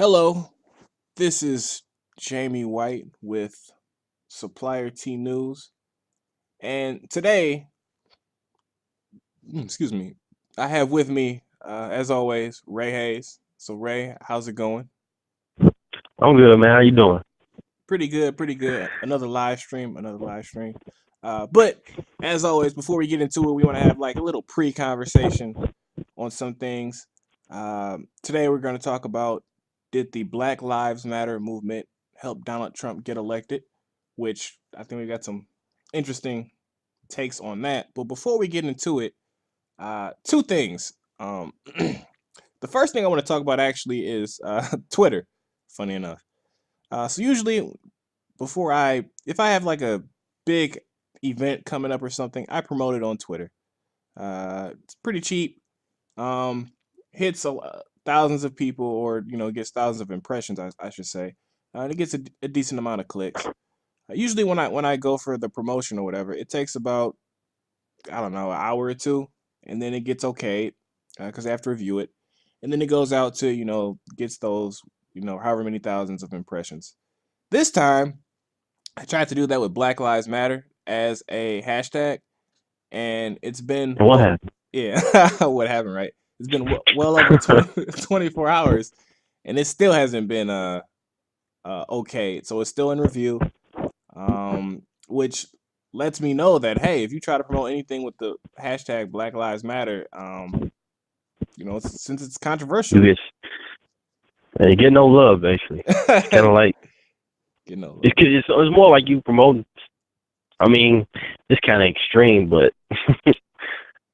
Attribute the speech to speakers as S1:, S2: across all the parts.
S1: Hello, this is Jaymie White with Supplier T News, and today, excuse me, I have with me, as always, Ray Hayes. So, Ray, how's it going?
S2: I'm good, man. How you doing?
S1: Pretty good, pretty good. Another live stream, another live stream. But as always, before we get into it, we want to have like a little pre-conversation on some things. Today, we're going to talk about, did the Black Lives Matter movement help Donald Trump get elected? Which I think we got some interesting takes on that. But before we get into it, two things. The first thing I want to talk about actually is Twitter. Funny enough. So usually if I have like a big event coming up or something, I promote it on Twitter. It's pretty cheap. Um, hits thousands of people, or gets thousands of impressions, I should say. And it gets a decent amount of clicks. Usually when I go for the promotion or whatever, it takes about, I don't know, an hour or two, and then it gets okayed because I have to review it, and then it goes out to gets those however many thousands of impressions. This time I tried to do that with Black Lives Matter as a hashtag, and it's been
S2: What happened?
S1: yeah, what happened, right? It's been well over 24 hours, and it still hasn't been okay. So it's still in review, which lets me know that, hey, if you try to promote anything with the hashtag Black Lives Matter, since it's
S2: You
S1: controversial,
S2: get you get no love, basically. It's kind of like
S1: you know,
S2: it's more like you promoting. I mean, it's kind of extreme, but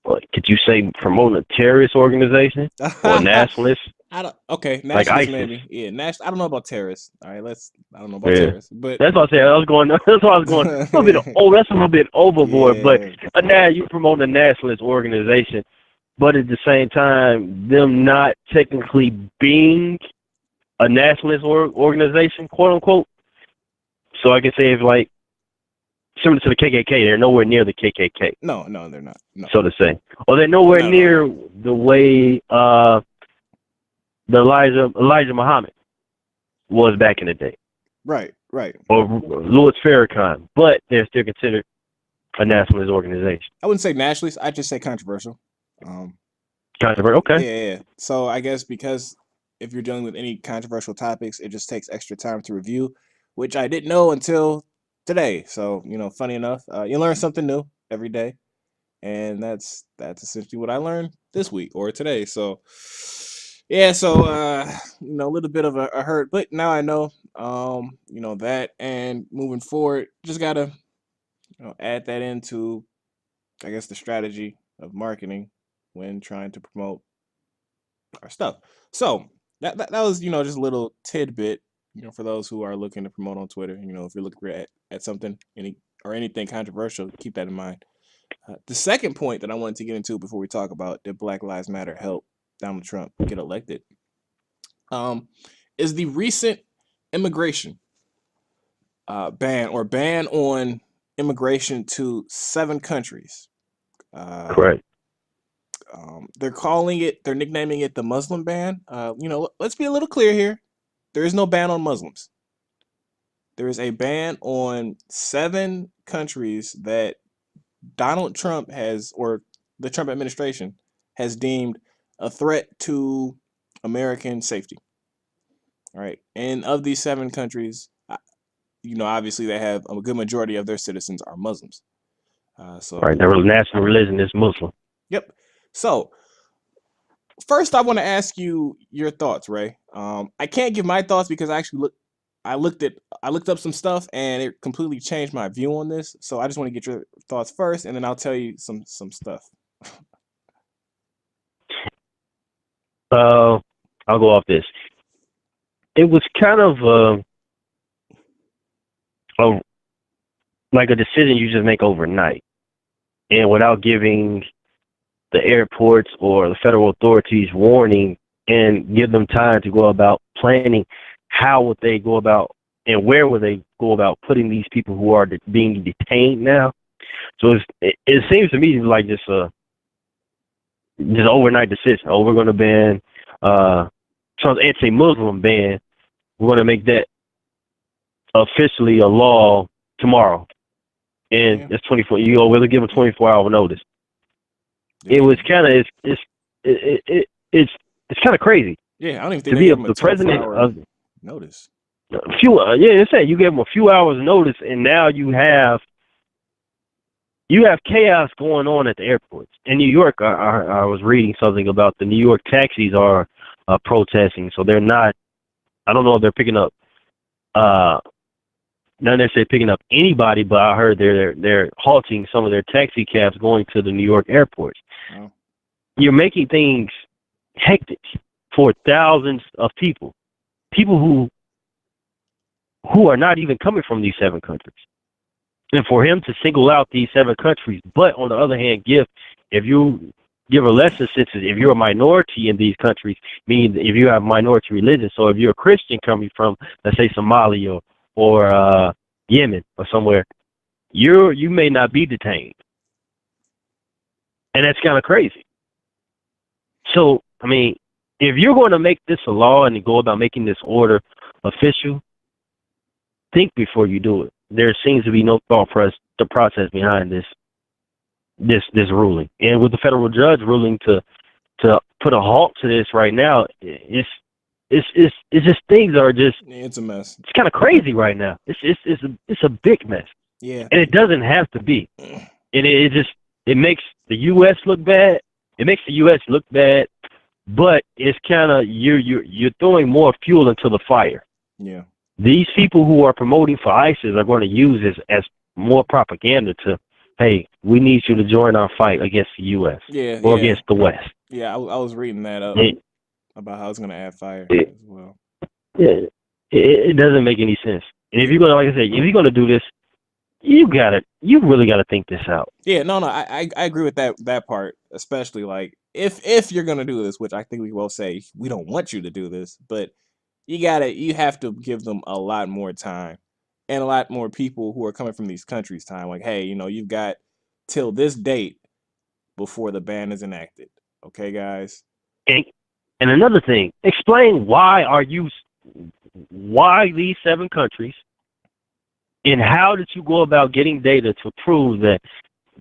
S2: what, could you say promoting a terrorist organization or a nationalist
S1: I don't. Okay,
S2: like
S1: nationalists
S2: ISIS?
S1: maybe. Yeah, I don't know about terrorists. All right, let's. I don't know about
S2: Yeah,
S1: terrorists, but
S2: that's what I said. I was going. That's why I was going a little bit. Oh, that's a little bit overboard. But
S1: yeah,
S2: now you promote a nationalist organization, but at the same time, them not technically being a nationalist organization, quote unquote. So I can say if like similar to the KKK, they're nowhere near the KKK,
S1: no, they're not. No,
S2: so to say, or they're nowhere
S1: not at all.
S2: near the way the Elijah Muhammad was back in the day,
S1: Right, right.
S2: or Louis Farrakhan, but they're still considered a nationalist organization.
S1: I wouldn't say nationalists. I'd just say controversial. Um,
S2: Controversial, okay.
S1: yeah. So I guess because if you're dealing with any controversial topics, it just takes extra time to review, which I didn't know until today. So funny enough, you learn something new every day, and that's essentially what I learned this week or today. So yeah, so a little bit of a hurt, but now I know, that, and moving forward, just gotta add that into, I guess, the strategy of marketing when trying to promote our stuff. So that was just a little tidbit, for those who are looking to promote on Twitter. If you're looking at something, anything controversial, keep that in mind. The second point that I wanted to get into before we talk about did Black Lives Matter help Donald Trump get elected, um, is the recent immigration ban on immigration to 7 countries. Uh,
S2: Correct.
S1: they're nicknaming it the Muslim ban. Let's be a little clear here. There is no ban on Muslims. There is a ban on 7 countries that Donald Trump has, or the Trump administration has deemed a threat to American safety. All right. And of these 7 countries, obviously they have a good majority of their citizens are Muslims.
S2: Right.
S1: So,
S2: Their national religion is Muslim.
S1: yep. So, first, I want to ask you your thoughts, Ray. I can't give my thoughts because I looked up some stuff and it completely changed my view on this. So I just want to get your thoughts first, and then I'll tell you some stuff.
S2: Uh, I'll go off this. It was kind of a like a decision you just make overnight, and without giving the airports or the federal authorities warning and give them time to go about planning how would they go about and where would they go about putting these people who are being detained now. So it seems to me like just overnight decision. Oh, we're going to ban Trump's anti-Muslim ban. We're going to make that officially a law tomorrow, and it's 24. You go, we'll give a 24-hour notice. It was kind of it's kind of crazy.
S1: Yeah, I don't even think
S2: to
S1: they
S2: be
S1: gave him a
S2: the president of
S1: notice.
S2: A few, yeah, it's saying you gave him a few hours notice, and now you have chaos going on at the airports in New York. I was reading something about the New York taxis are protesting, so they're not. I don't know if they're picking up, not necessarily picking up anybody, but I heard they're halting some of their taxi cabs going to the New York airports.
S1: Oh.
S2: You're making things hectic for thousands of people who are not even coming from these 7 countries. And for him to single out these 7 countries, but on the other hand, if you give a lesser sense, if you're a minority in these countries, meaning if you have minority religion, so if you're a Christian coming from, let's say, Somalia or Yemen or somewhere, you may not be detained. And that's kind of crazy. So, I mean, if you're going to make this a law and go about making this order official, think before you do it. There seems to be no the process behind this ruling, and with the federal judge ruling to put a halt to this right now, it's just things are just
S1: it's a mess.
S2: It's kind of crazy right now. It's a big mess.
S1: Yeah,
S2: and it doesn't have to be, and it makes the U.S. look bad. It makes the U.S. look bad, but it's kind of you're throwing more fuel into the fire.
S1: Yeah.
S2: These people who are promoting for ISIS are going to use this as more propaganda to, hey, we need you to join our fight against the U.S. or against the West.
S1: Yeah, I was reading that up about how it's going to add fire as well.
S2: Yeah, it doesn't make any sense. And if you're going to, like I said, if you're going to do this, you really got to think this out.
S1: Yeah, no, I agree with that part, especially like if you're going to do this, which I think we will say we don't want you to do this, but you have to give them a lot more time and a lot more people who are coming from these countries time. Like, hey, you've got till this date before the ban is enacted. Okay, guys?
S2: And another thing, explain why these 7 countries, and how did you go about getting data to prove that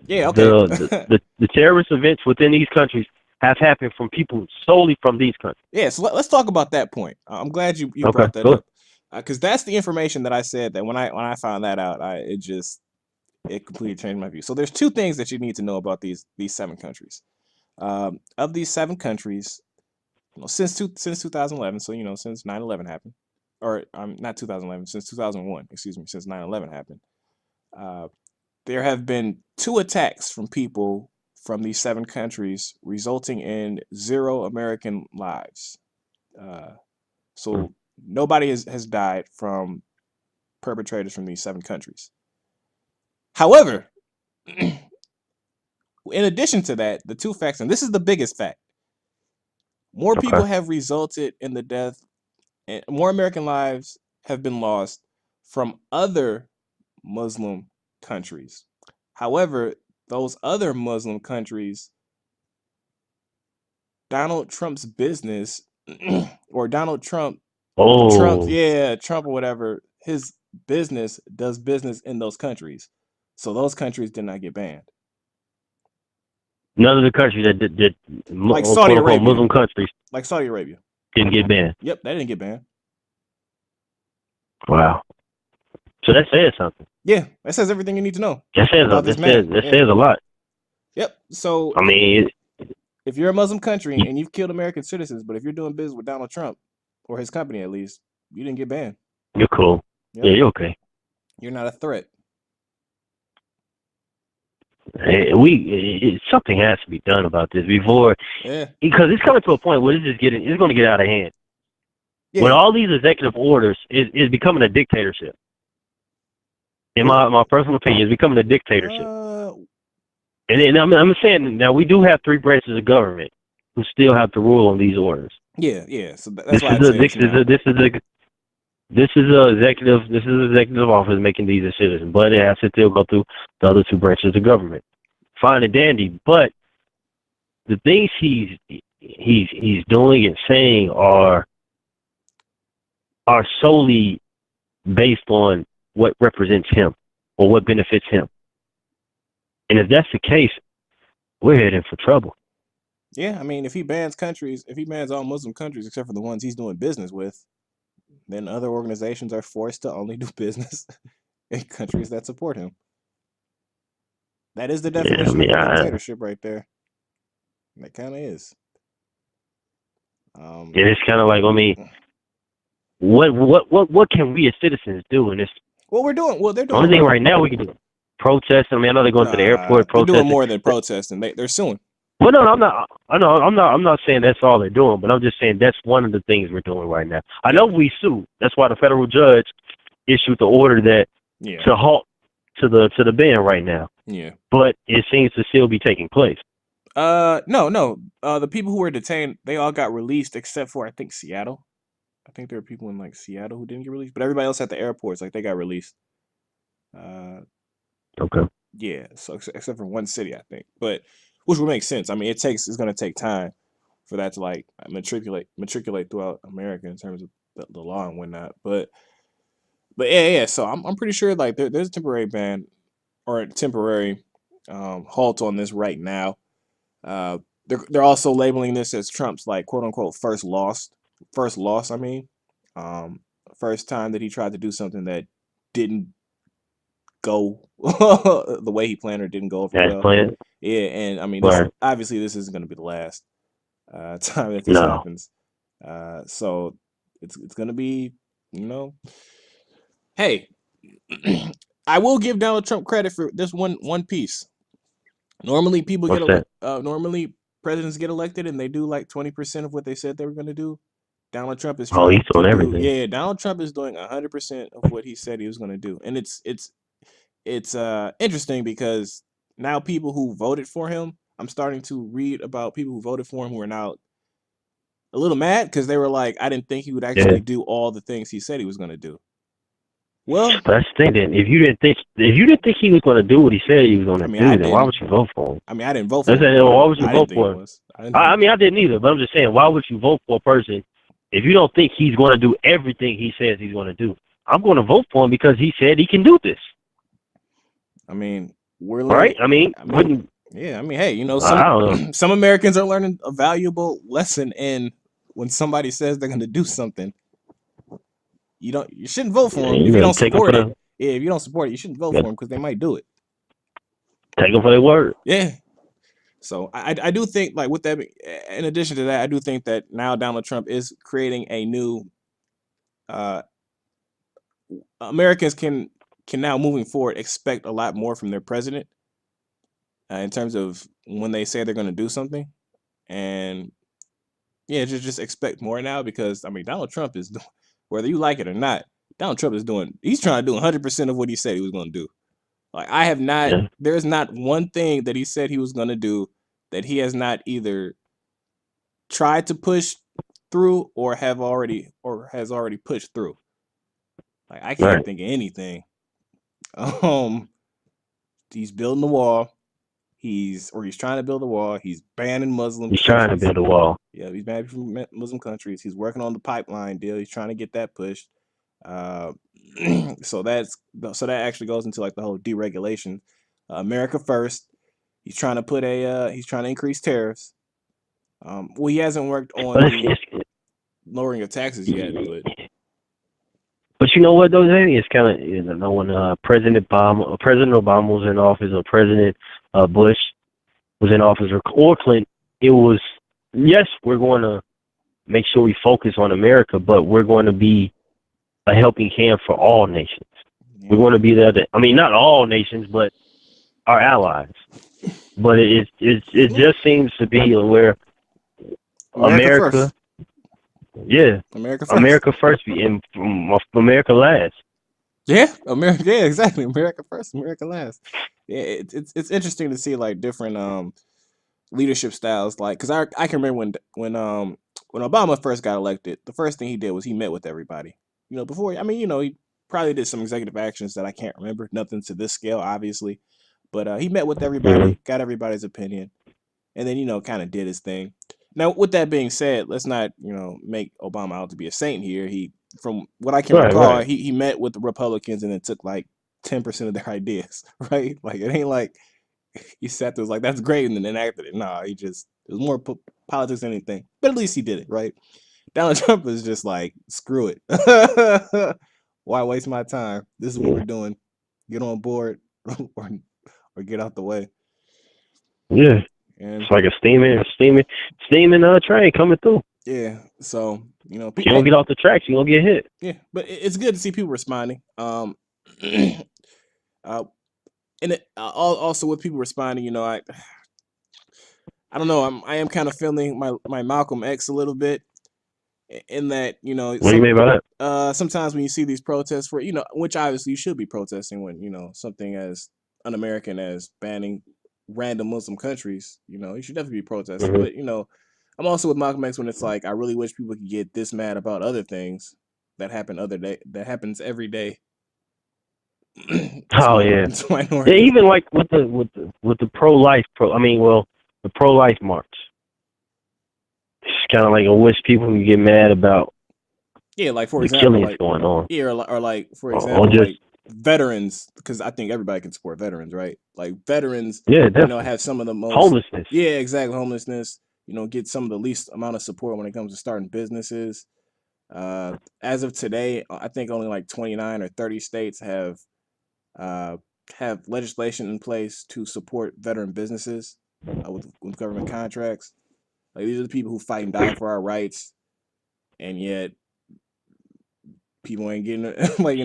S2: the terrorist events within these countries have happened from people solely from these countries?
S1: Yeah, so let's talk about that point. I'm glad you brought that up, because that's the information that I said that when I found that out, it completely changed my view. So there's 2 things that you need to know about these 7 countries. Of these 7 countries, since 2011, so since 9/11 happened, or not 2011, since 2001, excuse me, since 9/11 happened, there have been 2 attacks from people from these 7 countries, resulting in 0 American lives. So nobody has died from perpetrators from these 7 countries. However, in addition to that, the 2 facts, and this is the biggest fact, more people have resulted in the death, and more American lives have been lost from other Muslim countries. However, those other Muslim countries, Donald Trump's business, or Donald Trump, Trump or whatever, his business does business in those countries. So those countries did not get banned.
S2: None of the countries that did
S1: like Saudi Arabia,
S2: Muslim countries,
S1: like Saudi Arabia,
S2: didn't get banned.
S1: Yep, they didn't get banned.
S2: Wow. So that says something.
S1: Yeah, that says everything you need to know.
S2: That says a lot.
S1: Yep. So
S2: I mean,
S1: if you're a Muslim country and you've killed American citizens, but if you're doing business with Donald Trump, or his company at least, you didn't get banned.
S2: You're cool. Yep. Yeah, you're okay.
S1: You're not a threat.
S2: Hey, something has to be done about this before, because it's coming to a point where it's going to get out of hand. Yeah. When all these executive orders is becoming a dictatorship. In my personal opinion, it's becoming a dictatorship. And I'm saying now we do have 3 branches of government who still have to rule on these orders.
S1: Yeah. So that's why this
S2: is executive office making these decisions, but it has to still go through the other 2 branches of government. Fine and dandy, but the things he's doing and saying are are solely based on what represents him or what benefits him. And if that's the case, we're heading for trouble.
S1: Yeah, I mean, if he bans all Muslim countries except for the ones he's doing business with, then other organizations are forced to only do business in countries that support him. That is the
S2: Yeah, I
S1: definition of
S2: mean,
S1: a dictatorship right there. That kind of is.
S2: it's kind of like, I mean, what can we as citizens do in this?
S1: Well, they're
S2: The
S1: doing
S2: only
S1: a
S2: thing
S1: lot.
S2: right now we can do protest. I mean, I know they're going to the
S1: Nah,
S2: airport
S1: they're doing
S2: protesting.
S1: more than protesting. They're suing.
S2: Well, no, I'm not. I know, I'm not saying that's all they're doing, but I'm just saying that's one of the things we're doing right now. I know we sue. That's why the federal judge issued the order that to halt to the ban right now.
S1: Yeah.
S2: But it seems to still be taking place.
S1: No. The people who were detained, they all got released except for I think Seattle. I think there were people in like Seattle who didn't get released, but everybody else at the airports, like they got released.
S2: Okay.
S1: Yeah. So except for one city, I think, but which would make sense. I mean, it's going to take time for that to like matriculate throughout America in terms of the law and whatnot. But yeah. So I'm pretty sure like there's a temporary ban or a temporary halt on this right now. They're also labeling this as Trump's like quote unquote first loss. I mean, first time that he tried to do something that didn't go the way he planned or didn't go over
S2: That's
S1: well.
S2: planned.
S1: Yeah, and I mean,
S2: Right.
S1: obviously this isn't going to be the last time that this
S2: No.
S1: happens. So it's going to be, you know, hey, I will give Donald Trump credit for this one piece. Normally, people get
S2: What's that?
S1: normally presidents get elected and they do like 20% of what they said they were going to do. Donald Trump is
S2: Oh, he's
S1: trying to
S2: doing
S1: do
S2: everything.
S1: Donald Trump is doing 100% of what he said he was going to do, and it's interesting because now people who voted for him, I'm starting to read about people who voted for him who are now a little mad because they were like, I didn't think he would
S2: Yeah.
S1: actually do all the things he said he was going to do. Well,
S2: But that's the thing. Then, if you didn't think he was going to do what he said he was going
S1: I
S2: to
S1: mean, I
S2: do, then why
S1: didn't.
S2: would you vote for him?
S1: I mean, I didn't vote for
S2: That's
S1: him,
S2: saying,
S1: but
S2: why would you
S1: I didn't
S2: vote
S1: think
S2: for
S1: he
S2: him?
S1: was. I didn't think
S2: I
S1: he
S2: mean,
S1: was.
S2: I didn't either. But I'm just saying, why would you vote for a person if you don't think he's going to do everything he says he's going to do? I'm going to vote for him because he said he can do this.
S1: I mean, we're learning.
S2: Right? I mean, wouldn't
S1: Yeah. I mean, hey,
S2: I don't know.
S1: some Americans are learning a valuable lesson in when somebody says they're going to do something. You shouldn't vote for them
S2: You
S1: if you
S2: know,
S1: don't
S2: take them for
S1: support it.
S2: the
S1: Yeah, if you don't support it, you shouldn't vote
S2: yeah,
S1: for them because they might do it.
S2: take them for their word.
S1: Yeah. So I do think like with that, in addition to that, I do think that now Donald Trump is creating a new uh, Americans can now moving forward expect a lot more from their president in terms of when they say they're going to do something, and yeah, just expect more now because I mean Donald Trump is whether you like it or not, Donald Trump is he's trying to do 100% of what he said he was going to do. Like I have not,
S2: Yeah.
S1: there's not one thing that he said he was going to do that he has not either tried to push through or has already pushed through. Like I can't
S2: Right.
S1: think of anything. Um, he's building the wall. He's trying to build a wall. He's banning Muslim
S2: He's trying to
S1: countries.
S2: build a wall.
S1: Yeah, he's banning from Muslim countries. He's working on the pipeline deal. He's trying to get that pushed. Uh, so that actually goes into like the whole deregulation. America first. He's trying to increase tariffs. Well, he hasn't worked
S2: But
S1: on the lowering of taxes yet, but
S2: but you know what though, Jaymie? It's kind of when President Obama was in office or President Bush was in office or Clinton, it was yes, we're going to make sure we focus on America, but we're going to be a helping hand for all nations.
S1: yeah.
S2: We want to be there. I mean, not all nations, but our allies. But it just seems to be where America,
S1: First.
S2: yeah,
S1: America first.
S2: America first, and America last.
S1: Yeah, America. Yeah, exactly. America first, America last. Yeah, it's interesting to see like different leadership styles. Like, cause I can remember when Obama first got elected, the first thing he did was he met with everybody. You know, before I mean, you know, he probably did some executive actions that I can't remember. Nothing to this scale, obviously, but he met with everybody,
S2: Mm-hmm.
S1: got everybody's opinion, and then kind of did his thing. Now, with that being said, let's not make Obama out to be a saint here. from what I can
S2: Right,
S1: recall,
S2: right.
S1: he met with the Republicans and then took like 10% of their ideas, right? Like it ain't like he sat there was like that's great and then enacted it. Nah, he just it was more politics than anything. But at least he did it, right? Donald Trump is just like screw it. Why waste my time? This is what
S2: Yeah.
S1: we're doing. Get on board or get out the way.
S2: Yeah.
S1: And
S2: It's like a steaming train coming through.
S1: yeah, so
S2: If you don't get off the tracks, you gonna get hit.
S1: yeah, but it's good to see people responding. uh, and also with people responding, I don't know. I am kind of feeling my Malcolm X a little bit in that
S2: What do you mean by that?
S1: sometimes when you see these protests for which obviously you should be protesting when something as un-American as banning random Muslim countries, you should definitely be protesting.
S2: Hmm.
S1: But I'm also with Malcolm X when it's like I really wish people could get this mad about other things that happen other day that happens every day
S2: Oh yeah.
S1: to
S2: Yeah,
S1: minorities.
S2: even like with the the pro life march. It's kind of like I wish people would get mad about
S1: Yeah, like for
S2: the
S1: example,
S2: killings
S1: like
S2: going on,
S1: yeah, or like for
S2: or
S1: example,
S2: just
S1: like veterans, because I think everybody can support veterans, right? Like veterans,
S2: yeah, definitely
S1: have some of the most
S2: homelessness.
S1: yeah, exactly homelessness. Get some of the least amount of support when it comes to starting businesses. As of today, I think only like 29 or 30 states uh have legislation in place to support veteran businesses with government contracts. Like these are the people who fight and die for our rights, and yet people ain't getting it. Like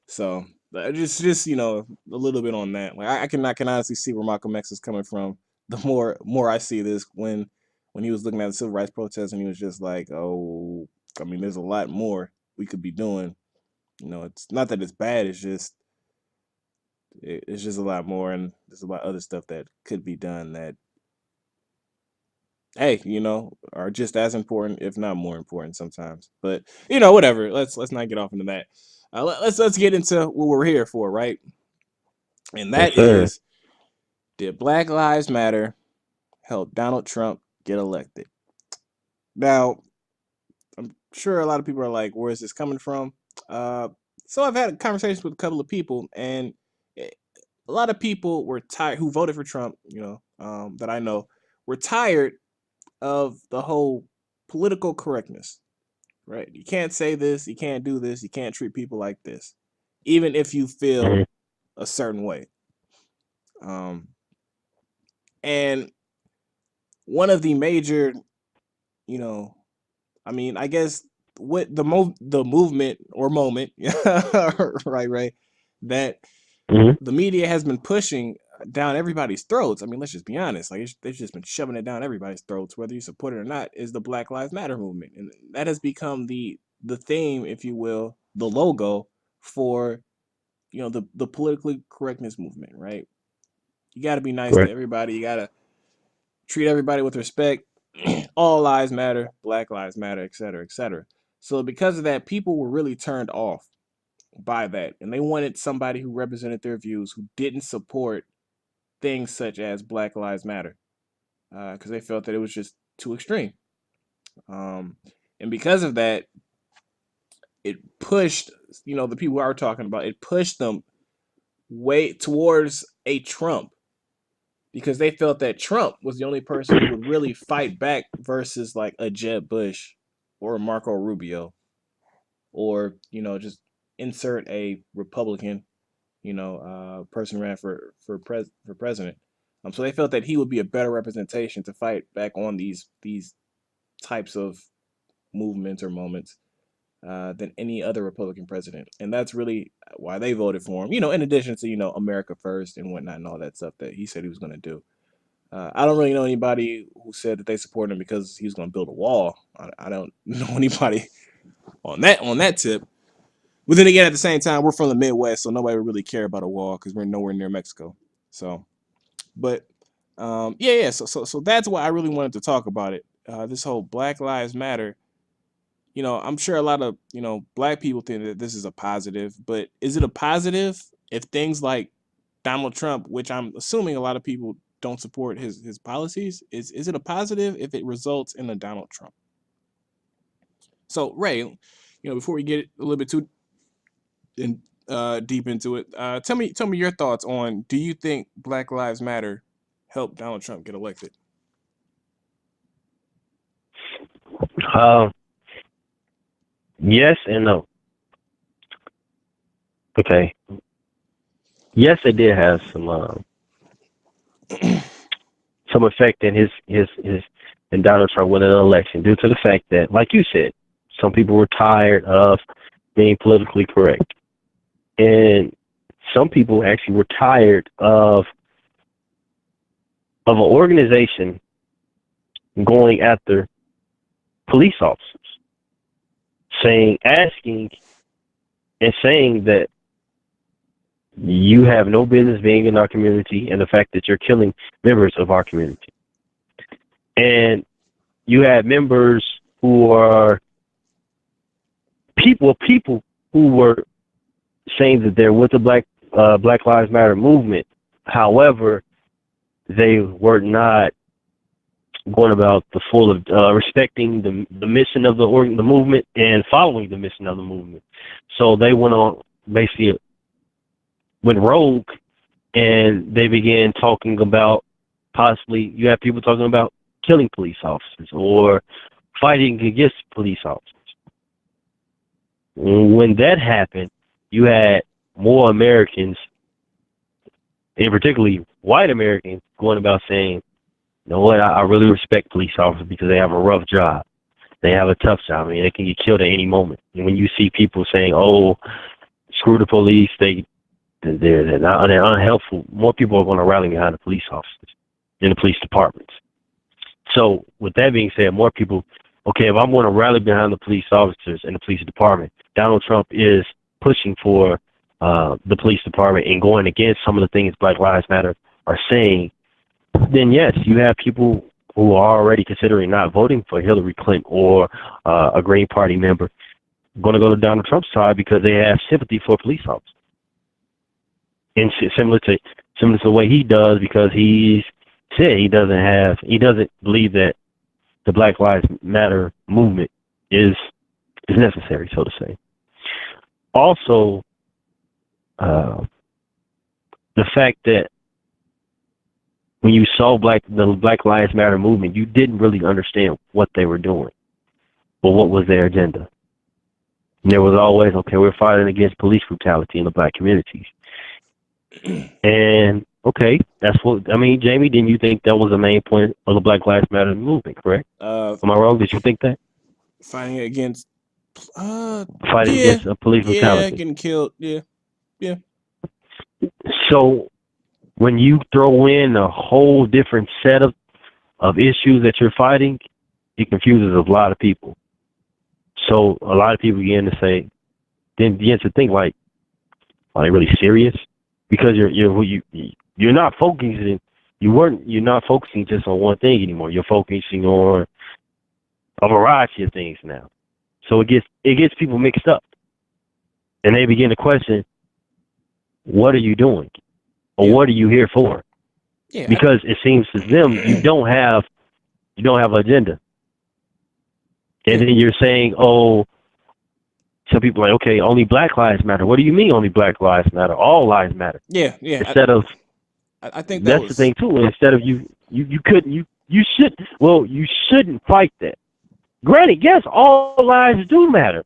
S1: so just a little bit on that. Like I can honestly see where Malcolm X is coming from. The more I see this when he was looking at the civil rights protests and he was just like, oh, I mean, there's a lot more we could be doing. It's not that it's bad. It's just it's just a lot more, and there's a lot of other stuff that could be done that hey, are just as important, if not more important sometimes. But whatever. Let's not get off into that. Let's get into what we're here for, right? And
S2: Yes,
S1: that
S2: sir.
S1: is, did Black Lives Matter help Donald Trump get elected? Now, I'm sure a lot of people are like, where is this coming from? Uh, so I've had conversations with a couple of people, and a lot of people were tired who voted for Trump. That I know were tired of the whole political correctness. Right? You can't say this. You can't do this. You can't treat people like this, even if you
S2: Hmm.
S1: feel a certain way. Um, and one of the major, you know, I mean, I guess what the movement or moment, right, that
S2: Hmm.
S1: the media has been pushing down everybody's throats. I mean, let's just be honest. Like they've just been shoving it down everybody's throats, whether you support it or not. Is the Black Lives Matter movement, and that has become the theme, if you will, the logo for the politically correctness movement. Right? You got to be nice to
S2: Correct.
S1: everybody. You got to treat everybody with respect. All lives matter. Black lives matter, et cetera, et cetera. So because of that, people were really turned off by that, and they wanted somebody who represented their views, who didn't support things such as Black Lives Matter, because they felt that it was just too extreme. Um, and because of that, it pushed, the people we are talking about, it pushed them way towards a Trump because they felt that Trump was the only person who would really fight back versus like a Jeb Bush or a Marco Rubio or just insert a Republican person ran for president. So they felt that he would be a better representation to fight back on these types of movements or moments than any other Republican president, and that's really why they voted for him. In addition to America First and whatnot and all that stuff that he said he was going to do. I don't really know anybody who said that they support him because he was going to build a wall. I don't know anybody on that tip. But then again, at the same time, we're from the Midwest, so nobody would really care about a wall because we're nowhere near Mexico. So, but yeah. So that's why I really wanted to talk about it. This whole Black Lives Matter. I'm sure a lot of black people think that this is a positive, but is it a positive if things like Donald Trump, which I'm assuming a lot of people don't support his policies, is it a positive if it results in a Donald Trump? So Ray, before we get a little bit too in, deep into it, tell me your thoughts on, do you think Black Lives Matter helped Donald Trump get elected?
S2: Uh, yes and no. Okay. Yes, it did have some effect in his in Donald Trump winning an election due to the fact that, like you said, some people were tired of being politically correct, and some people actually were tired of an organization going after police officers, asking and saying that you have no business being in our community, and the fact that you're killing members of our community. And you have members who are people who were saying that they're with the Black Lives Matter movement. However, they were not going about the full of respecting the mission of the movement and following the mission of the movement. So they went on, basically went rogue, and they began talking about, possibly, you have people talking about killing police officers or fighting against police officers. When that happened, you had more Americans, and particularly white Americans, going about saying, you know what, I really respect police officers because they have a rough job. They have a tough job. I mean, they can get killed at any moment. And when you see people saying, oh, screw the police, they're unhelpful, more people are going to rally behind the police officers in the police departments. So with that being said, more people, okay, if I'm going to rally behind the police officers in the police department, Donald Trump is pushing for the police department and going against some of the things Black Lives Matter are saying, then yes, you have people who are already considering not voting for Hillary Clinton or a Green Party member going to go to Donald Trump's side because they have sympathy for police officers. And similar to the way he does, because he's said he doesn't believe that the Black Lives Matter movement is necessary, so to say. Also, the fact that when you saw the Black Lives Matter movement, you didn't really understand what they were doing or what was their agenda. And there was always, okay, we're fighting against police brutality in the black communities. And okay, that's what I mean. Jaymie, didn't you think that was the main point of the Black Lives Matter movement? Correct? Am I wrong? Did you think that
S1: Fighting against,
S2: fighting
S1: yeah,
S2: against police brutality?
S1: getting killed, yeah.
S2: So when you throw in a whole different set of issues that you're fighting, it confuses a lot of people. So a lot of people begin to think like, are they really serious? Because you're not focusing. You're not focusing just on one thing anymore. You're focusing on a variety of things now. So it gets people mixed up, and they begin to question, what are you doing, or what are you here for?
S1: Yeah,
S2: because it seems to them you don't have an agenda, and then you're saying, oh. Some people are like, okay, only Black Lives Matter. What do you mean only Black Lives Matter? All lives matter.
S1: Yeah.
S2: Instead of,
S1: I think
S2: that's the thing too. Instead of you shouldn't fight that. Granted, yes, all lives do matter.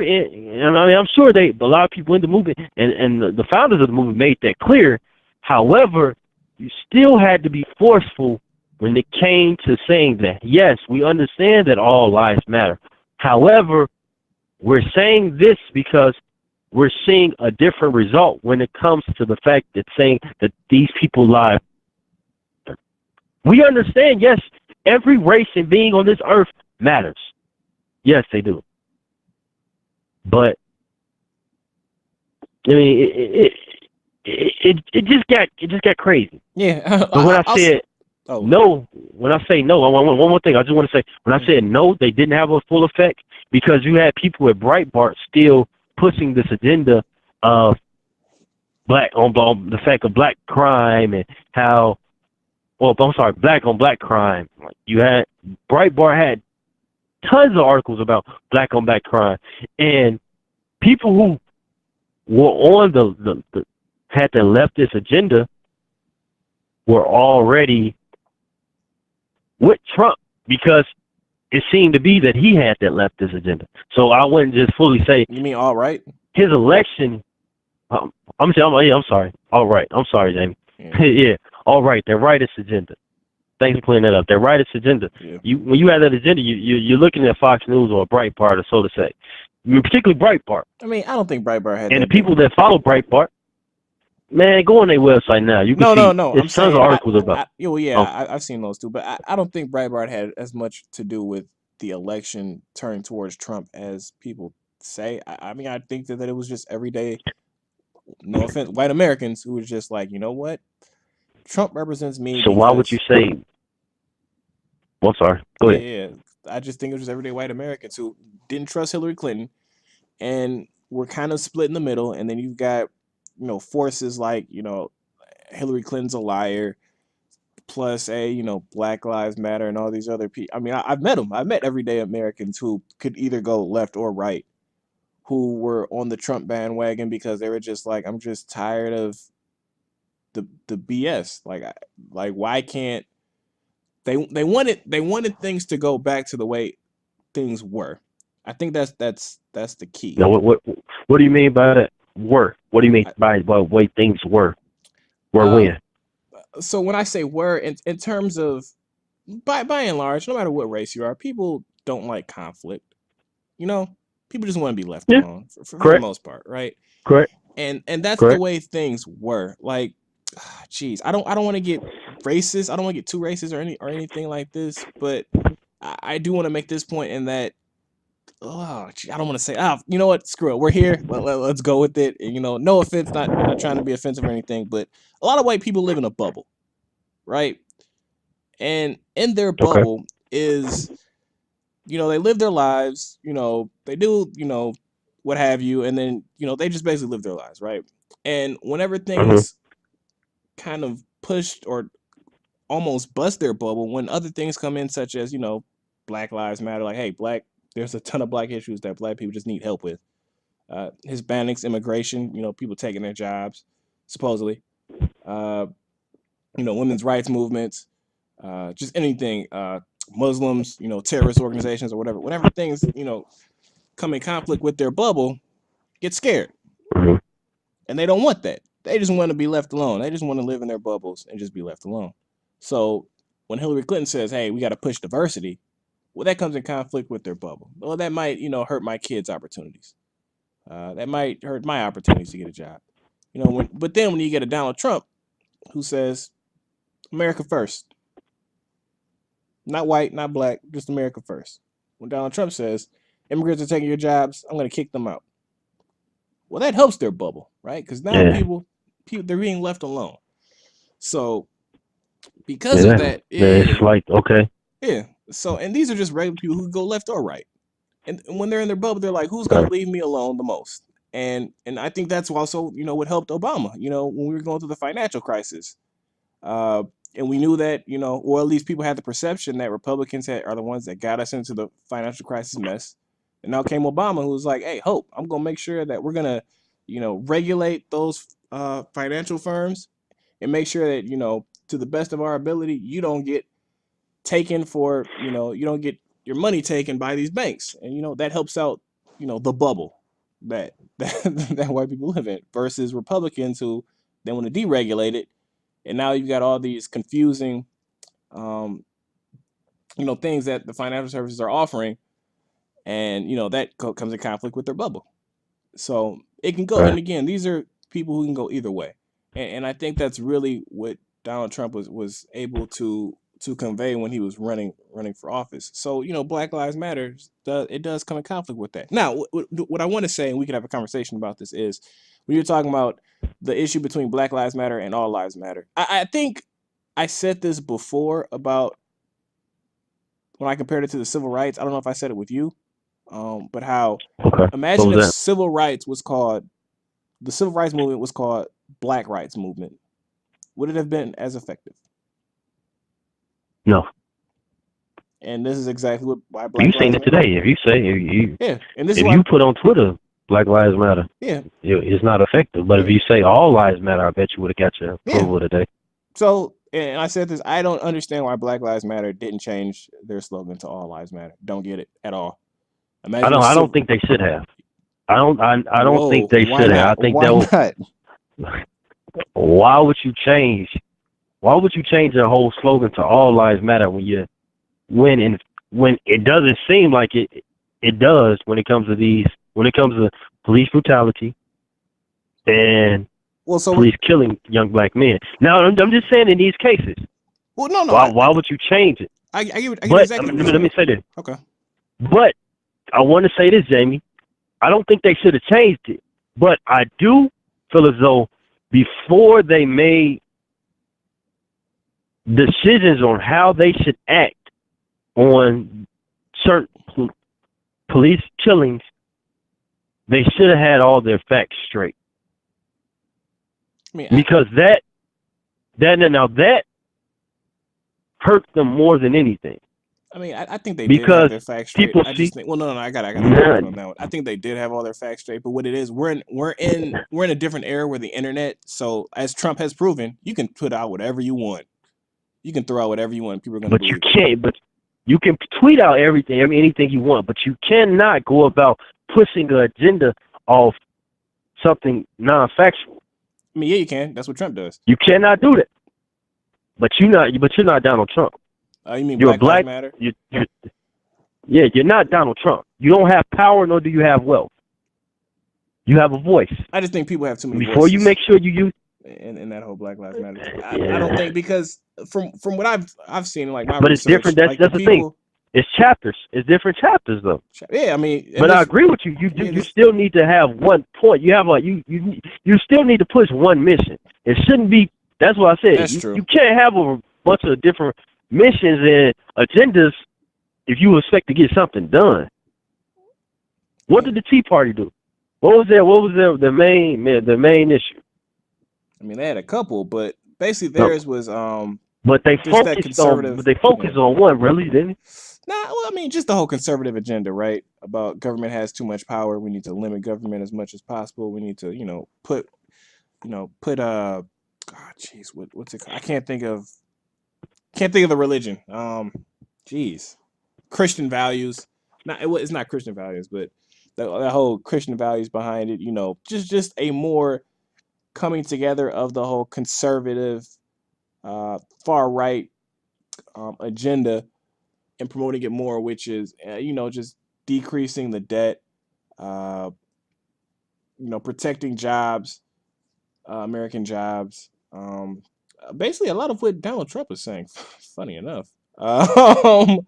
S2: And I mean, I'm sure a lot of people in the movement and the founders of the movement made that clear. However, you still had to be forceful when it came to saying that, yes, we understand that all lives matter. However, we're saying this because we're seeing a different result when it comes to the fact that saying that these people live. We understand, yes, every race and being on this earth matters. Yes, they do. But I mean, it just got crazy.
S1: Yeah.
S2: But when I say no, one more thing. I just want to say, when I said no, they didn't have a full effect, because you had people at Breitbart still pushing this agenda of black on the fact of black crime and how, black on black crime. You had Breitbart had tons of articles about black on black crime, and people who were on the had the leftist agenda were already with Trump because it seemed to be that he had that leftist agenda. So I wouldn't just fully say
S1: You mean all right?
S2: his election. I'm sorry. All right. I'm sorry, Jaymie.
S1: Yeah.
S2: Yeah. All right. Their rightist agenda. Thanks for clearing that up. Their rightist agenda.
S1: Yeah.
S2: When you have that agenda, you're looking at Fox News or Breitbart, or so to say. Particularly Breitbart.
S1: I mean, I don't think Breitbart had
S2: And the
S1: that big.
S2: people that follow Breitbart, man, go on their website now. You can see
S1: No. I'm
S2: there's tons
S1: saying,
S2: of articles about.
S1: I've seen those too, but I don't think Breitbart had as much to do with the election turning towards Trump as people say. I mean, I think that it was just everyday, no offense, white Americans who was just like, you know what, Trump represents me
S2: So why would you
S1: because,
S2: say? Well, I'm sorry. Go ahead.
S1: yeah, I just think it was just everyday white Americans who didn't trust Hillary Clinton and were kind of split in the middle. And then you've got, forces like, Hillary Clinton's a liar, plus Black Lives Matter and all these other people. I mean, I've met them. I've met everyday Americans who could either go left or right, who were on the Trump bandwagon because they were just like, I'm just tired of the BS. Like why can't they wanted things to go back to the way things were. I think that's the key.
S2: Now, what do you mean by that? Were. What do you mean
S1: I,
S2: by the way things were? Were
S1: uh,
S2: when?
S1: so when I say were, in terms of, by and large, no matter what race you are, people don't like conflict. You know, people just want to be left
S2: Yeah.
S1: alone for the
S2: Correct.
S1: most part, right?
S2: Correct.
S1: And that's the
S2: Correct.
S1: way things were. Like, geez, I don't want to get racist. I don't want to get too racist or anything like this, but I do want to make this point in that. Oh, gee, I don't want to say. You know what? Screw it. We're here. Let's go with it. And, no offense, not trying to be offensive or anything, but a lot of white people live in a bubble, right? And in their
S2: Okay.
S1: bubble is, they live their lives. They do, what have you, and then they just basically live their lives, right? And whenever
S2: Mm-hmm.
S1: things kind of pushed or almost bust their bubble, when other things come in, such as Black Lives Matter, like, hey, there's a ton of black issues that black people just need help with. Hispanics, immigration, people taking their jobs, supposedly. Uh, women's rights movements, just anything. Muslims, terrorist organizations or whatever. Whenever things, come in conflict with their bubble, get scared,
S2: Mm-hmm.
S1: and they don't want that. They just want to be left alone. They just want to live in their bubbles and just be left alone. So when Hillary Clinton says, "Hey, we got to push diversity," well, that comes in conflict with their bubble. Well, that might, hurt my kids' opportunities. That might hurt my opportunities to get a job. But then when you get a Donald Trump who says America first, not white, not black, just America first. When Donald Trump says immigrants are taking your jobs, I'm going to kick them out. Well, that helps their bubble, right? Because now
S2: Yeah.
S1: people, they're being left alone. So because of
S2: Yeah.
S1: that,
S2: It's like okay.
S1: yeah. So and these are just regular people who go left or right. And when they're in their bubble, they're like, who's going to
S2: Right.
S1: leave me alone the most? And I think that's also what helped Obama. When we were going through the financial crisis, uh, and we knew that or at least people had the perception that Republicans are the ones that got us into the financial crisis mess. And now came Obama, who was like, "Hey, Hope, I'm gonna make sure that we're gonna regulate those financial firms and make sure that to the best of our ability, you don't get taken for you don't get your money taken by these banks, and that helps out the bubble that that white people live in versus Republicans who they want to deregulate it, and now you've got all these confusing um things that the financial services are offering, and that comes in conflict with their bubble. So it can go,
S2: Right.
S1: and again, these are people who can go either way, and I think that's really what Donald Trump was able to convey when he was running for office. So Black Lives Matter, it does come in conflict with that. Now, what I want to say, and we can have a conversation about this, is when you're talking about the issue between Black Lives Matter and All Lives Matter. I think I said this before about when I compared it to the civil rights. I don't know if I said it with you, but how
S2: Okay. What
S1: imagine
S2: was
S1: if
S2: that?
S1: civil rights was called the civil rights movement was called Black Rights Movement. Would it have been as effective?
S2: No.
S1: And this is exactly why
S2: You
S1: Black
S2: seen
S1: Lives
S2: it
S1: Matter.
S2: today. If you say
S1: Yeah, and this is
S2: if
S1: why.
S2: you put on Twitter Black Lives Matter,
S1: Yeah,
S2: it's not effective. But if
S1: yeah,
S2: you say all lives matter, I bet you would have got your
S1: yeah.
S2: approval today.
S1: So, and I said this, I don't understand why Black Lives Matter didn't change their slogan to All Lives Matter. Don't get it at all.
S2: I
S1: Imagine
S2: don't.
S1: if
S2: I don't
S1: civil.
S2: think they should have. I don't think
S1: Whoa,
S2: they
S1: why
S2: should have. I
S1: not?
S2: think
S1: Why
S2: that was,
S1: not?
S2: why would you change? Why would you change their whole slogan to all lives matter when it doesn't seem like it does when it comes to police brutality and
S1: Well, so
S2: police killing young black men. Now I'm just saying in these cases,
S1: well, no, no,
S2: why would you change it?
S1: I get
S2: But
S1: exactly what you're
S2: let me
S1: saying.
S2: say this.
S1: Okay.
S2: But I want to say this, Jaymie. I don't think they should have changed it. But I do feel as though before they made decisions on how they should act on certain police killings, they should have had all their facts straight.
S1: I mean,
S2: Because that hurt them more than anything.
S1: I think they did have
S2: Because
S1: their facts straight.
S2: people
S1: I just
S2: see
S1: think, well, no, I got to correct you on
S2: none.
S1: that one. I think they did have all their facts straight, but what it is, we're in a different era with the internet. So as Trump has proven, you can put out whatever you want. You can throw out whatever you want. People are going to
S2: But you
S1: believe it.
S2: can't. But you can tweet out everything, anything you want. But you cannot go about pushing an agenda of something non-factual.
S1: I mean, yeah, you can. That's what Trump does.
S2: You cannot do that. But you're not Donald Trump.
S1: You mean
S2: You're a
S1: Black Lives
S2: black.
S1: Matter?
S2: You're not Donald Trump. You don't have power, nor do you have wealth. You have a voice.
S1: I just think people have too many
S2: Before
S1: voices.
S2: you make sure you use
S1: in that whole Black Lives Matter thing. I don't think, because from what I've seen, like my
S2: but it's
S1: research,
S2: different.
S1: like
S2: That's
S1: the
S2: the thing.
S1: people.
S2: It's chapters. It's different chapters, though.
S1: Yeah, I mean,
S2: But I agree with you. You still need to have one point. You have you still need to push one mission. It shouldn't be. That's what I said.
S1: That's true.
S2: You can't have a bunch of different missions and agendas if you expect to get something done. What did the Tea Party do? What was the main issue?
S1: I mean, they had a couple, but basically theirs was
S2: But they
S1: just that
S2: focused
S1: conservative.
S2: on one, really, didn't they?
S1: Nah, well, I mean, just the whole conservative agenda, right? About government has too much power. We need to limit government as much as possible. We need to, put jeez, what's it called? I can't think of the religion. Jeez, Christian values. It's not Christian values, but the whole Christian values behind it. Just a more coming together of the whole conservative, far right agenda, and promoting it more, which is just decreasing the debt, uh, protecting jobs, American jobs. Basically, a lot of what Donald Trump is saying. Funny enough, outside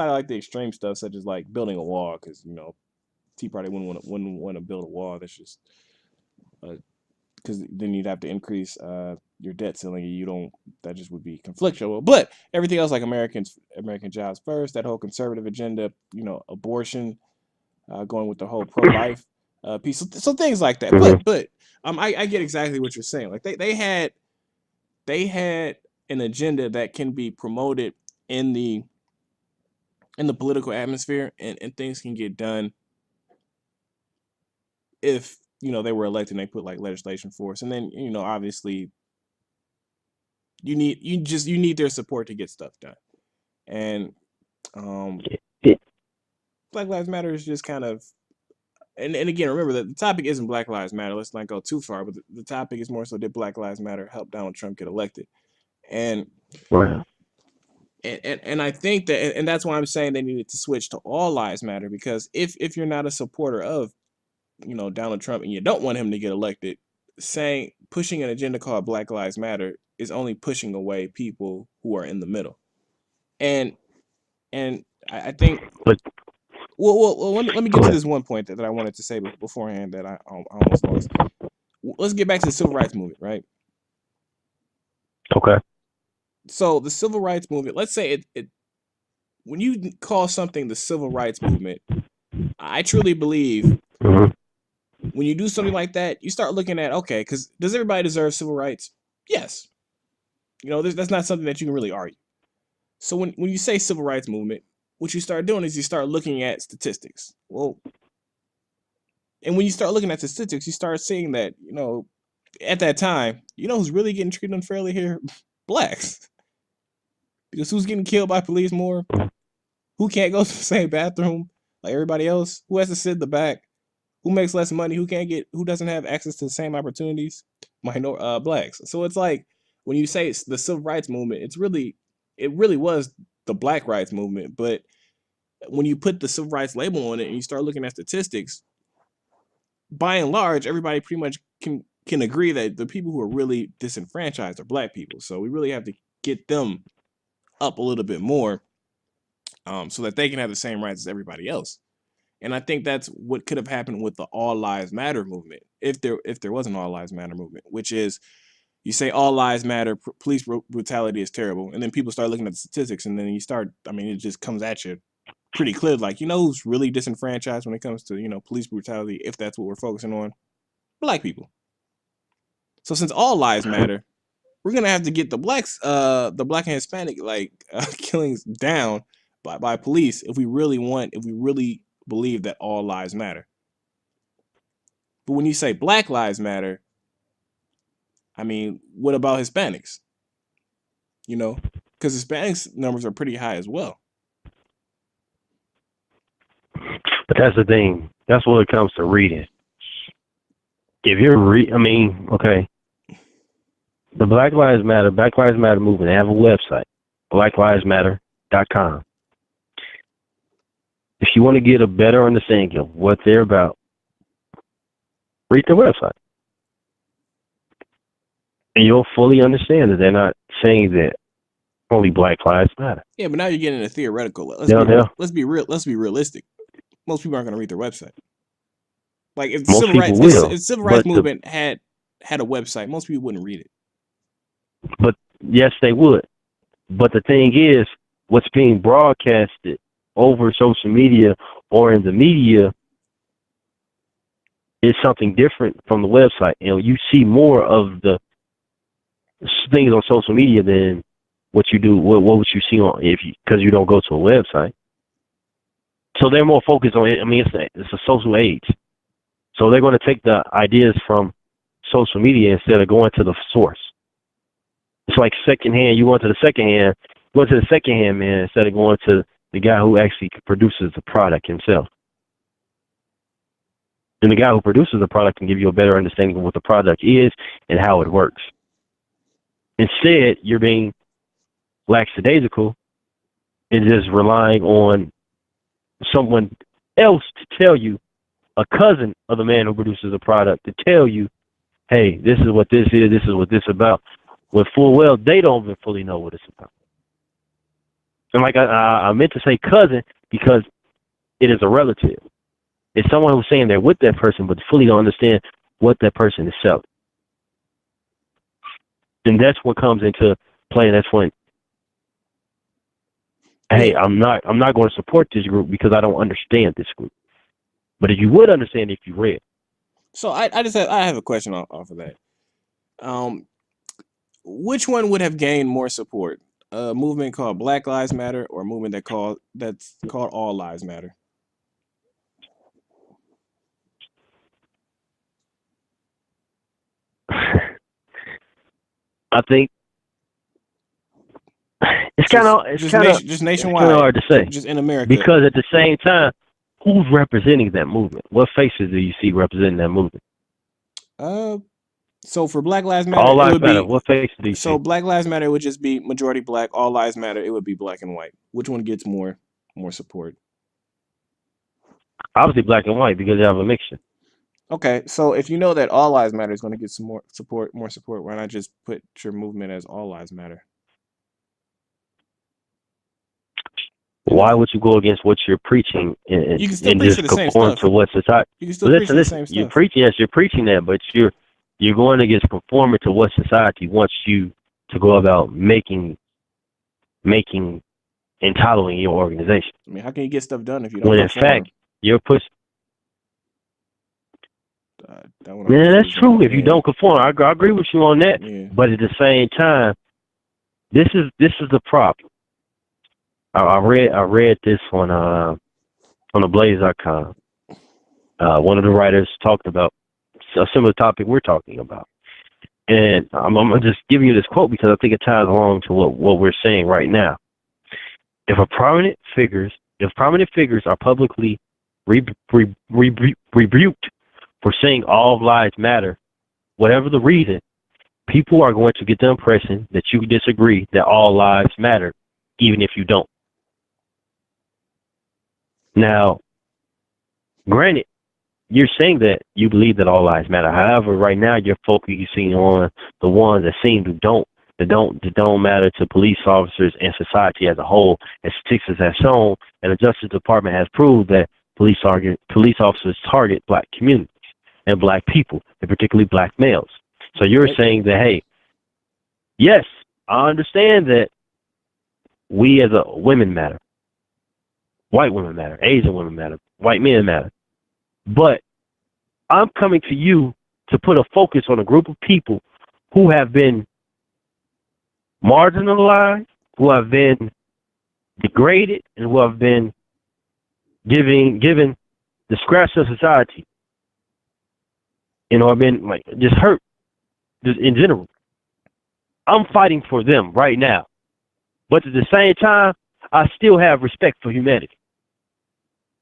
S1: of like the extreme stuff, such as like building a wall, because Tea Party wouldn't want to build a wall. That's just because then you'd have to increase your debt ceiling. You don't. That just would be conflictual. But everything else, like American jobs first, that whole conservative agenda, abortion, going with the whole pro life piece. So things like that.
S2: Mm-hmm.
S1: But I get exactly what you're saying. Like they had an agenda that can be promoted in the political atmosphere, and things can get done if they were elected and they put like legislation force, and then obviously you need their support to get stuff done. And Black Lives Matter is just kind of, and again, remember that the topic isn't Black Lives Matter. Let's not go too far, but the topic is more so, did Black Lives Matter help Donald Trump get elected? And
S2: Wow.
S1: and I think that, and that's why I'm saying they needed to switch to All Lives Matter, because if you're not a supporter of Donald Trump and you don't want him to get elected, pushing an agenda called Black Lives Matter is only pushing away people who are in the middle. And I think,
S2: But
S1: well let me get to this one point that I wanted to say beforehand that I almost lost. Let's get back to the civil rights movement, right?
S2: okay.
S1: So the civil rights movement, let's say it when you call something the civil rights movement, I truly believe when you do something like that, you start looking at, okay, because does everybody deserve civil rights? Yes. That's not something that you can really argue. So when you say civil rights movement, what you start doing is you start looking at statistics. Well, and when you start looking at statistics, you start seeing that, at that time, who's really getting treated unfairly here? Blacks. Because who's getting killed by police more? Who can't go to the same bathroom like everybody else? Who has to sit in the back? Who makes less money? Who doesn't have access to the same opportunities? Blacks. So it's like when you say it's the civil rights movement, it really was the black rights movement. But when you put the civil rights label on it and you start looking at statistics, by and large, everybody pretty much can agree that the people who are really disenfranchised are black people. So we really have to get them up a little bit more, so that they can have the same rights as everybody else. And I think that's what could have happened with the All Lives Matter movement, if there was an All Lives Matter movement, which is you say all lives matter, police brutality is terrible, and then people start looking at the statistics, and then it just comes at you pretty clear, like, who's really disenfranchised when it comes to, police brutality, if that's what we're focusing on? Black people. So since all lives matter, we're gonna have to get the blacks, the black and Hispanic killings down by police if we really believe that all lives matter. But when you say Black Lives Matter, what about Hispanics? Because Hispanics numbers are pretty high as well.
S2: But that's the thing. That's when it comes to reading. If you're okay. The Black Lives Matter movement, they have a website, blacklivesmatter.com. If you want to get a better understanding of what they're about, read their website. And you'll fully understand that they're not saying that only Black Lives Matter.
S1: Yeah, but now you're getting into theoretical. Let's be realistic. Most people aren't going to read their website. Like if the civil rights movement had a website, most people wouldn't read it.
S2: But yes, they would. But the thing is, what's being broadcasted over social media or in the media is something different from the website. You see more of the things on social media than what you do. What would you see because you don't go to a website? So they're more focused on it. It's a social age. So they're going to take the ideas from social media instead of going to the source. It's like secondhand. You go to the secondhand man instead of going to the guy who actually produces the product himself. And the guy who produces the product can give you a better understanding of what the product is and how it works. Instead, you're being lackadaisical and just relying on someone else to tell you, a cousin of the man who produces the product, to tell you, hey, this is what this is, this is what this is about. When full well, they don't even fully know what it's about. And like I meant to say cousin because it is a relative. It's someone who's saying they're with that person, but fully don't understand what that person is selling. And that's what comes into play. That's when, hey, I'm not going to support this group because I don't understand this group. But if you would understand if you read.
S1: So I have a question off of that. Which one would have gained more support? A movement called Black Lives Matter or a movement that's called All Lives Matter?
S2: I think it's kind of
S1: nationwide,
S2: hard to say,
S1: just in America.
S2: Because at the same time, who's representing that movement? What faces do you see representing that movement?
S1: So for Black Lives Matter,
S2: All Lives Matter. What faces do you see?
S1: So Black Lives Matter would just be majority black. All Lives Matter, it would be black and white. Which one gets more support?
S2: Obviously, black and white because they have a mixture.
S1: Okay, so if you know that All Lives Matter is going to get some more support, why not just put your movement as All Lives Matter?
S2: Why would you go against what you're preaching and just conform to what society?
S1: You can still preach the same stuff.
S2: You're preaching that, but you're going against conforming to what society wants you to go about making and titling your organization.
S1: How can you get stuff done if you don't?
S2: When in fact, you're pushing. That's true. If you don't conform, I agree with you on that.
S1: Yeah.
S2: But at the same time, this is the problem. I read this on the Blaze.com. One of the writers talked about a similar topic we're talking about. And I'm gonna just give you this quote because I think it ties along to what we're saying right now. If prominent figures are publicly rebuked for saying all lives matter, whatever the reason, people are going to get the impression that you disagree that all lives matter, even if you don't. Now, granted, you're saying that you believe that all lives matter. However, right now you're focusing on the ones that seem to don't matter to police officers and society as a whole. As statistics have shown, and the Justice Department has proved that police officers target black communities and black people, and particularly black males. So you're saying that, hey, yes, I understand that we as a women matter, white women matter, Asian women matter, white men matter. But I'm coming to you to put a focus on a group of people who have been marginalized, who have been degraded, and who have been given the scratch of society, have been like just hurt, just in general. I'm fighting for them right now, but at the same time, I still have respect for humanity.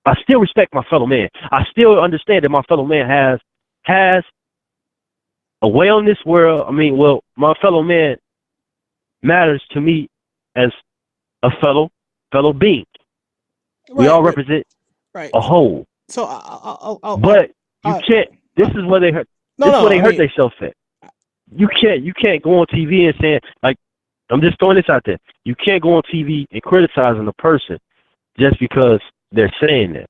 S2: I still respect my fellow man. I still understand that my fellow man has a way on this world. My fellow man matters to me as a fellow being. We all represent a whole.
S1: So
S2: but you can't. This is where they hurt. This is where they hurt themselves at. You can't go on TV and say, like, I'm just throwing this out there. You can't go on TV and criticizing a person just because they're saying that.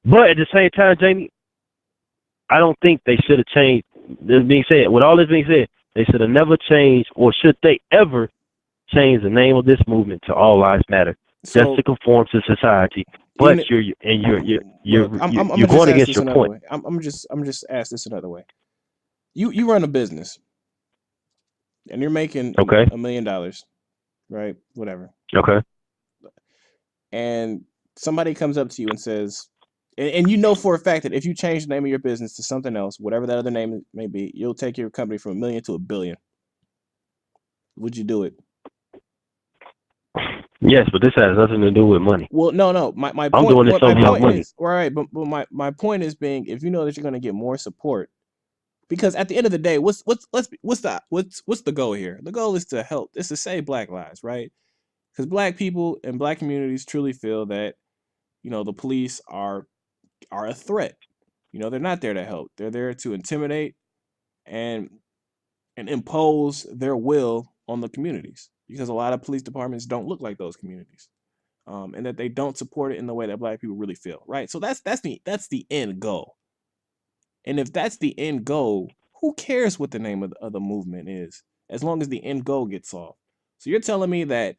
S2: But at the same time, Jaymie, I don't think they should have changed. This being said, with all this being said, they should have never changed, or should they ever change the name of this movement to All Lives Matter, just to conform to society. But you're going against your point.
S1: I'm just ask this another way. You run a business, and you're making $1 million, right? Whatever.
S2: Okay.
S1: And somebody comes up to you and says, and you know for a fact that if you change the name of your business to something else, whatever that other name may be, you'll take your company from $1 million to $1 billion. Would you do it?
S2: Yes, but this has nothing to do with money.
S1: Well, no. My point.
S2: I'm doing this over money.
S1: Right, but my point is being, if you know that you're going to get more support, because at the end of the day, what's the goal here? The goal is to help. It's to save Black lives, right? Because Black people and Black communities truly feel that, the police are a threat. They're not there to help. They're there to intimidate and impose their will on the communities, because a lot of police departments don't look like those communities, and that they don't support it in the way that Black people really feel, right? So that's the end goal. And if that's the end goal, who cares what the name of the movement is, as long as the end goal gets solved? So you're telling me that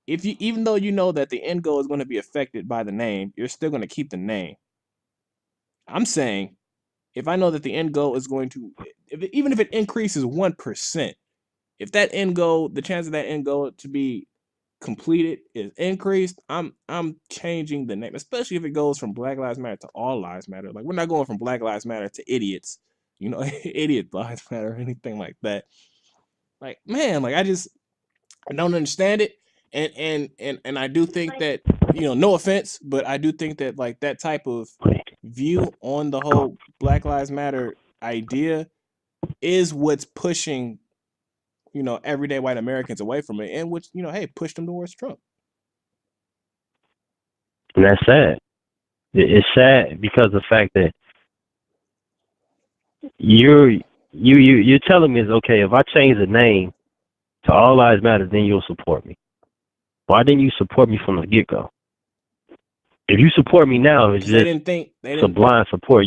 S1: even though you know that the end goal is going to be affected by the name, you're still going to keep the name. I'm saying, if I know that the end goal is going to, even if it increases 1%, if that end goal, the chance of that end goal to be completed is increased, I'm changing the name, especially if it goes from Black Lives Matter to All Lives Matter. Like, we're not going from Black Lives Matter to idiots, idiot lives matter or anything like that. Like, man, like, I don't understand it. And I do think that, no offense, but I do think that, like, that type of view on the whole Black Lives Matter idea is what's pushing, everyday white Americans away from it, and which, hey, pushed them towards Trump.
S2: And that's sad. It's sad because of the fact that you're telling me, is okay, if I change the name to All Lives Matter, then you'll support me. Why didn't you support me from the get-go? If you support me now, it's just blind support.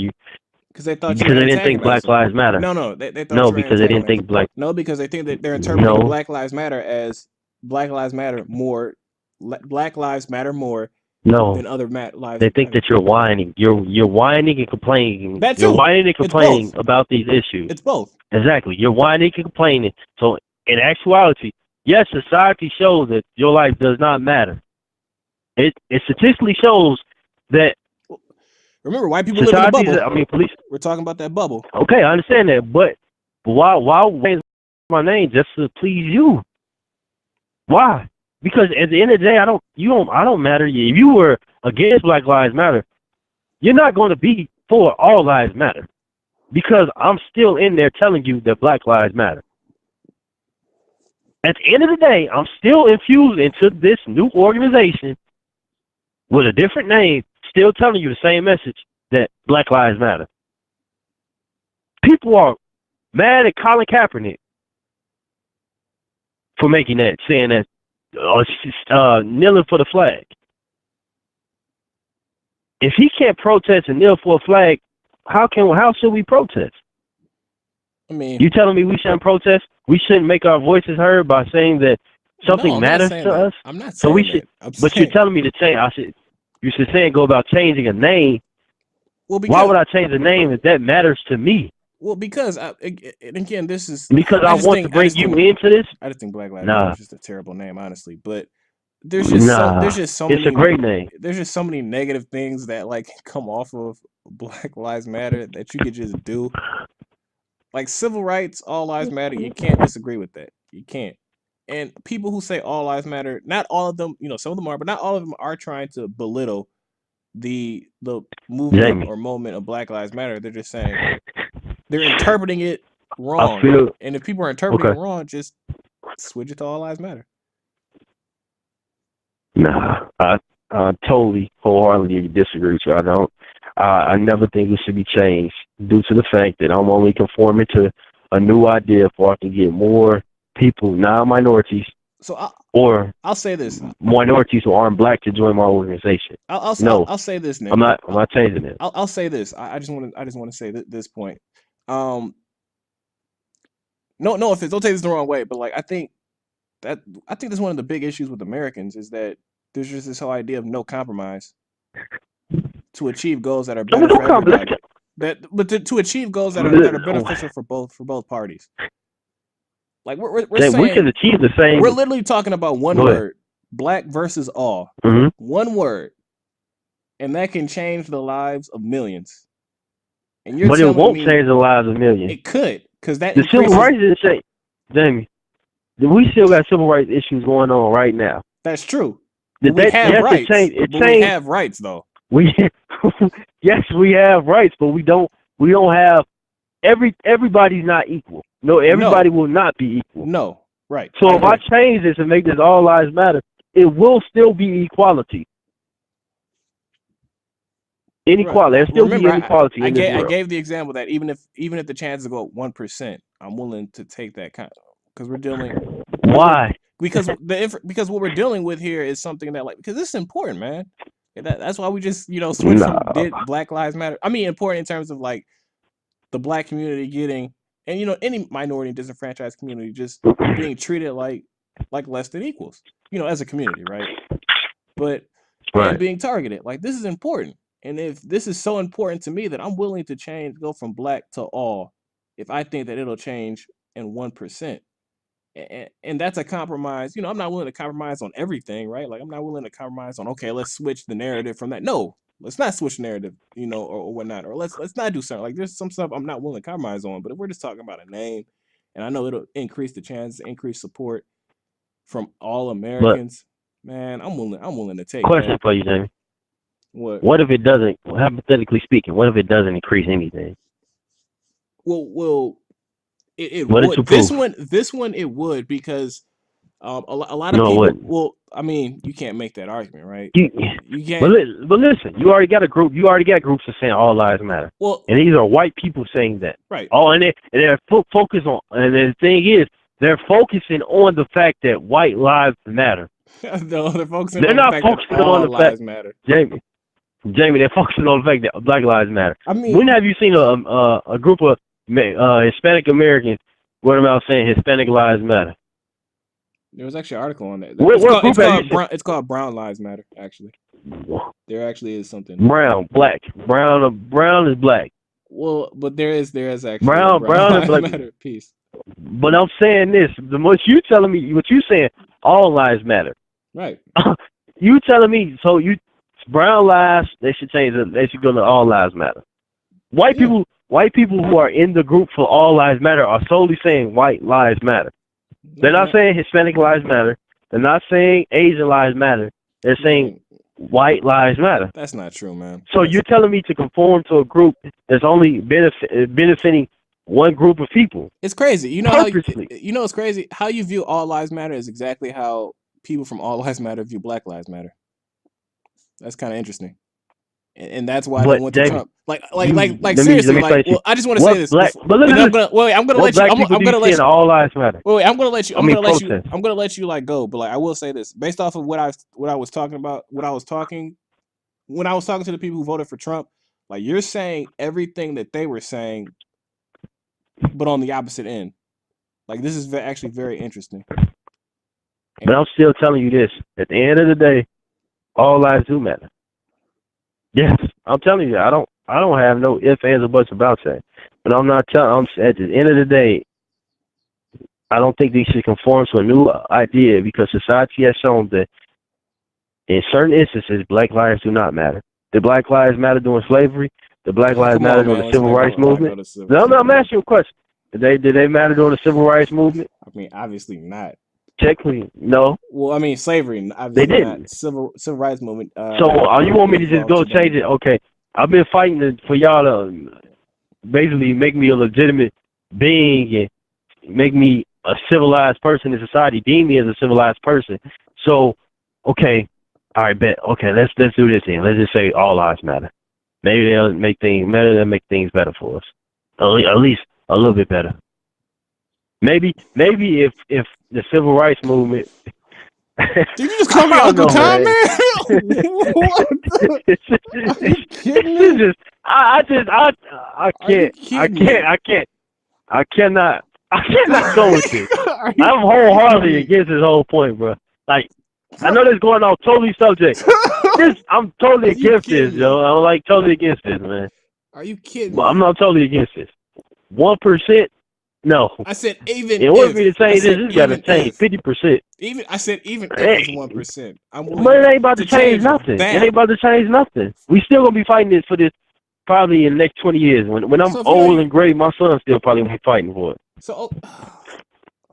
S1: Because they thought
S2: they didn't think Black Lives Matter.
S1: No, they thought
S2: because they didn't think Black.
S1: No, because they think that they're interpreting Black Lives Matter as Black Lives Matter more. Black Lives Matter more.
S2: No,
S1: than other lives.
S2: They think that you're whining. You're whining and complaining.
S1: That too.
S2: You're whining and complaining about these issues.
S1: It's both.
S2: Exactly. You're whining and complaining. So in actuality, yes, society shows that your life does not matter. It statistically shows that
S1: Remember, white people live in a
S2: societies.
S1: bubble.
S2: I mean, police.
S1: We're talking about that bubble.
S2: Okay, I understand that, but why change my name just to please you? Why? Because at the end of the day, I don't matter. If you were against Black Lives Matter, you're not going to be for all lives matter, because I'm still in there telling you that Black Lives Matter. At the end of the day, I'm still infused into this new organization with a different name, still telling you the same message that Black Lives Matter. People are mad at Colin Kaepernick for making that, saying that, kneeling for the flag. If he can't protest and kneel for a flag, how should we protest?
S1: I mean,
S2: you telling me we shouldn't protest? We shouldn't make our voices heard by saying that something matters to us?
S1: I'm not saying
S2: so we
S1: that.
S2: should. But you're telling me to change. You should say go about changing a name.
S1: Well, because,
S2: why would I change the name if that matters to me?
S1: Well, because again, this is
S2: because I want to bring you into this.
S1: I just think Black Lives Matter is just a terrible name, honestly. But there's just so
S2: many. It's a great name.
S1: There's just so many negative things that like come off of Black Lives Matter that you could just do. Like civil rights, all lives matter. You can't disagree with that. You can't. And people who say all lives matter, not all of them, some of them are, but not all of them are trying to belittle the movement
S2: Jaymie.
S1: or moment of Black Lives Matter. They're just saying they're interpreting it wrong. And if people are interpreting it wrong, just switch it to all lives matter.
S2: Nah, I totally wholeheartedly disagree with you. I don't. I never think it should be changed due to the fact that I'm only conforming to a new idea for I can get more people, non-minorities,
S1: I'll say this:
S2: minorities who aren't black to join my organization.
S1: I'll say this, Nick.
S2: I'm not changing it.
S1: I'll say this. I just want to say this point. No offense. Don't take this the wrong way, but like I think that's one of the big issues with Americans is that there's just this whole idea of no compromise to achieve goals that are better for everybody. To achieve goals that are beneficial for both parties. Like we're saying
S2: we can achieve the same.
S1: We're literally talking about one word: black versus all.
S2: Mm-hmm.
S1: One word, and that can change the lives of millions. And
S2: but it won't change the lives of millions.
S1: It could, because that
S2: the civil rights didn't change. Jaymie, we still got civil rights issues going on right now.
S1: That's true. We have rights. We have rights, though.
S2: Yes, we have rights, but we don't have everybody's not equal. No, everybody will not be equal.
S1: No, right.
S2: So if I change this and make this all lives matter, it will still be equality. Inequality. There'll still be inequality.
S1: I gave the example that even if the chances go up 1%, I'm willing to take that because we're dealing.
S2: Why?
S1: Because what we're dealing with here is something that because this is important, man. That's why we just switched from did Black Lives Matter. I mean, important in terms of like the black community getting and any minority and disenfranchised community just being treated like less than equals. As a community, right? But and being targeted. Like this is important. And if this is so important to me that I'm willing to go from black to all, if I think that it'll change in 1%. And that's a compromise. I'm not willing to compromise on everything, right? Like I'm not willing to compromise on, okay, let's switch the narrative from that. No, let's not switch narrative, or whatnot. Or let's not do something. Like there's some stuff I'm not willing to compromise on. But if we're just talking about a name, and I know it'll increase the chance, increase support from all Americans, man, I'm willing to take
S2: question
S1: that.
S2: For you, Jaymie.
S1: What
S2: if it doesn't, hypothetically speaking, what if it doesn't increase anything?
S1: Well, it would. This one it would, because a lot of people. Well, I mean, you can't make that argument, right? You can't.
S2: But listen, you already got a group. You already got groups that saying all lives matter.
S1: Well,
S2: and these are white people saying that.
S1: Right.
S2: Oh, and they're focused on. And the thing is, they're focusing on the fact that white lives matter.
S1: No, they're focusing.
S2: They're not focusing on the fact
S1: matter.
S2: Jaymie, they're focusing on the fact that Black lives matter.
S1: I mean,
S2: when have you seen a group of Hispanic Americans going about saying Hispanic lives matter?
S1: There was actually an article on that. It's called Brown Lives Matter. Actually, there actually is something.
S2: Brown is black.
S1: Well, but there is actually
S2: brown is black.
S1: Matter piece.
S2: But I'm saying this: what you telling me, what you saying, all lives matter.
S1: Right.
S2: you telling me? So brown lives, they should change it. They should go to all lives matter. White people who are in the group for all lives matter are solely saying white lives matter. They're not saying Hispanic lives matter. They're not saying Asian lives matter. They're saying white lives matter.
S1: That's not true, man.
S2: So you're telling me to conform to a group that's only benefiting one group of people?
S1: It's crazy. You know
S2: Purposely.
S1: how it's crazy how you view all lives matter is exactly how people from all lives matter view Black Lives Matter. That's kind of interesting. And that's why they went to Trump. Like seriously. Well, I just want to say this. I'm gonna let you. I'm gonna let you.
S2: All lives matter.
S1: Wait, I'm gonna let you. I'm gonna let you like go. But like, I will say this based off of what I was talking about. When I was talking to the people who voted for Trump, like you're saying everything that they were saying, but on the opposite end. Like this is actually very interesting.
S2: But I'm still telling you this: at the end of the day, all lives do matter. Yes, I'm telling you, I don't have no ifs, ands, or buts about that. But I'm not telling. At the end of the day, I don't think they should conform to a new idea because society has shown that in certain instances, Black lives do not matter. Did Black lives matter during slavery? Did Black lives matter during the Civil Rights Movement? No, I'm asking you a question. Did they matter during the Civil Rights Movement?
S1: I mean, obviously not.
S2: Technically, no.
S1: Well, I mean, slavery.
S2: They didn't.
S1: Not. Civil Rights Movement.
S2: So, you want me to just go change it? Okay, I've been fighting for y'all to basically make me a legitimate being and make me a civilized person in society. Deem me as a civilized person. So, okay, all right, bet. Okay, let's do this then. Let's just say all lives matter. Maybe they'll make things better. They'll make things better for us. At least a little bit better. Maybe if the Civil Rights Movement.
S1: Did you just call me Uncle Tom, man? What? Are you kidding me?
S2: I cannot go with this. I'm wholeheartedly against this whole point, bro. Like, I know this going off totally subject. I'm totally against this, yo. I'm like totally against this, man.
S1: Are you kidding
S2: me? I'm not totally against this. 1%. No.
S1: I said even
S2: in order for me to change this, it's got to change 50%.
S1: Even if it's 1%.
S2: But it ain't about to change nothing. It ain't about to change nothing. We still gonna be fighting this for this probably in the next 20 years. When I'm old and gray, my son still probably gonna be fighting for it.
S1: So, oh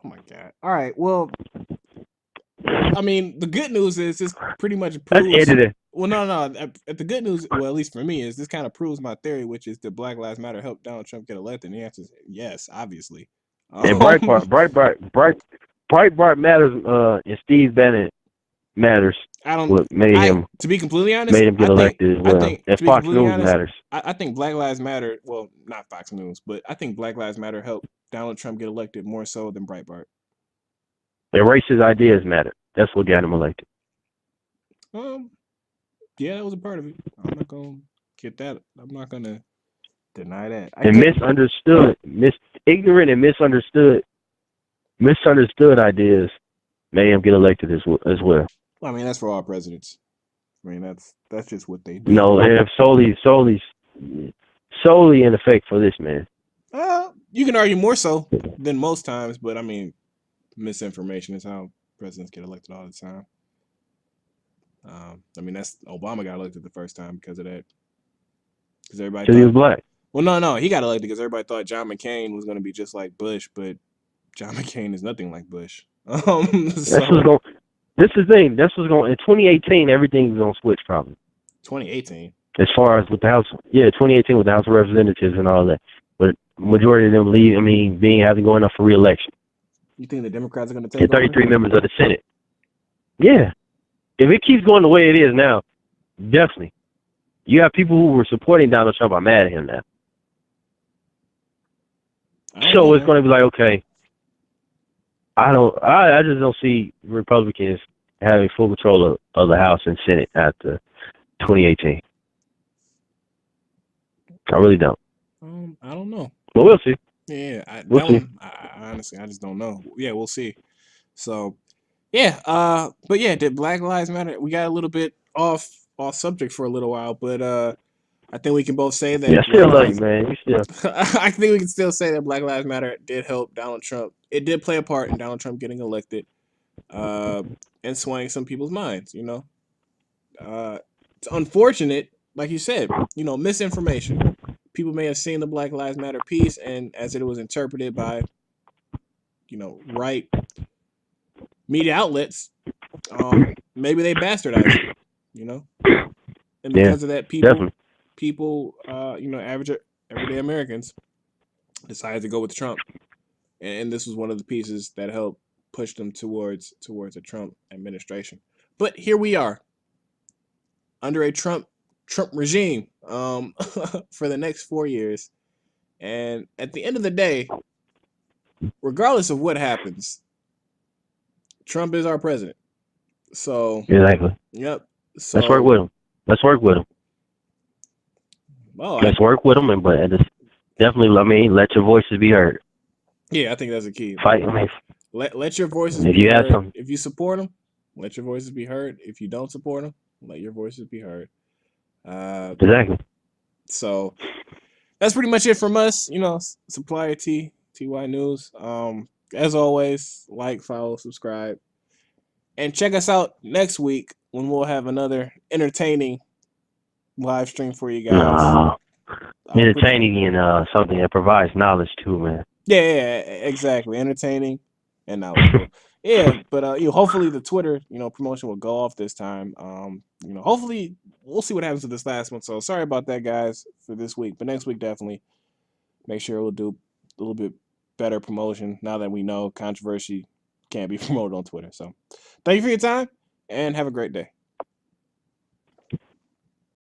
S1: my God. All right. Well, I mean, the good news is this pretty much proves.
S2: That's edited.
S1: Well, no. The good news, well, at least for me, is this kind of proves my theory, which is that Black Lives Matter helped Donald Trump get elected. And the answer is yes, obviously.
S2: And Breitbart matters. And Steve Bannon matters.
S1: To be completely honest,
S2: made him get elected as well. And Fox News matters.
S1: I think Black Lives Matter. Well, not Fox News, but I think Black Lives Matter helped Donald Trump get elected more so than Breitbart.
S2: And racist ideas matter. That's what got him elected.
S1: Yeah, that was a part of it. I'm not gonna get that. I'm not gonna deny that. Ignorant and misunderstood ideas made him get elected as well. I mean, that's for all presidents. I mean, that's just what they do.
S2: No, they have solely in effect for this man.
S1: You can argue more so than most times, but I mean, misinformation is how presidents get elected all the time. I mean, that's Obama got elected the first time because of that. Because everybody thought
S2: he was black.
S1: Well, no, he got elected because everybody thought John McCain was going to be just like Bush, but John McCain is nothing like Bush.
S2: This is the thing. This was going in 2018. Everything's going to switch probably.
S1: 2018.
S2: As far as with the House, 2018 with the House of Representatives and all that. But majority of them having going up for re-election.
S1: You think the Democrats are going to take
S2: and 33 members of the Senate? Yeah. If it keeps going the way it is now, definitely. You have people who were supporting Donald Trump are mad at him now. So it's going to be like, okay, I just don't see Republicans having full control of the House and Senate after 2018. I really don't.
S1: I don't know.
S2: But we'll see.
S1: Yeah,
S2: we'll see.
S1: Honestly, I just don't know. Yeah, we'll see. So, yeah, but yeah, did Black Lives Matter? We got a little bit off subject for a little while, but I think we can both say that.
S2: Yeah, still love you, man. You still.
S1: I think we can still say that Black Lives Matter did help Donald Trump. It did play a part in Donald Trump getting elected, and swaying some people's minds. You know. It's unfortunate, like you said, misinformation. People may have seen the Black Lives Matter piece, and as it was interpreted by, right media outlets, maybe they bastardized it, and
S2: Yeah,
S1: because of that,
S2: definitely.
S1: average everyday Americans decided to go with Trump, and this was one of the pieces that helped push them towards a Trump administration. But here we are under a Trump regime for the next 4 years, and at the end of the day, regardless of what happens, Trump is our president. So,
S2: Exactly.
S1: yep.
S2: Let's work
S1: So,
S2: with him. Let's work with him.
S1: well,
S2: Let's work with him, but definitely, I mean, let your voices be heard.
S1: I think that's a key.
S2: Fight. I mean,
S1: Let your voices
S2: if
S1: be
S2: you have
S1: heard.
S2: some,
S1: If you support them, let your voices be heard. If you don't support them, let your voices be heard.
S2: exactly.
S1: So that's pretty much it from us. Supplier TY News. As always, like, follow, subscribe, and check us out next week when we'll have another entertaining live stream for you guys.
S2: No,
S1: Pretty,
S2: entertaining and something that provides knowledge too, man.
S1: yeah, exactly, entertaining and knowledgeable. Yeah, but hopefully the Twitter promotion will go off this time. Hopefully we'll see what happens with this last one. So sorry about that, guys, for this week, but next week definitely make sure we'll do a little bit better promotion now that we know controversy can't be promoted on Twitter. So thank you for your time and have a great day.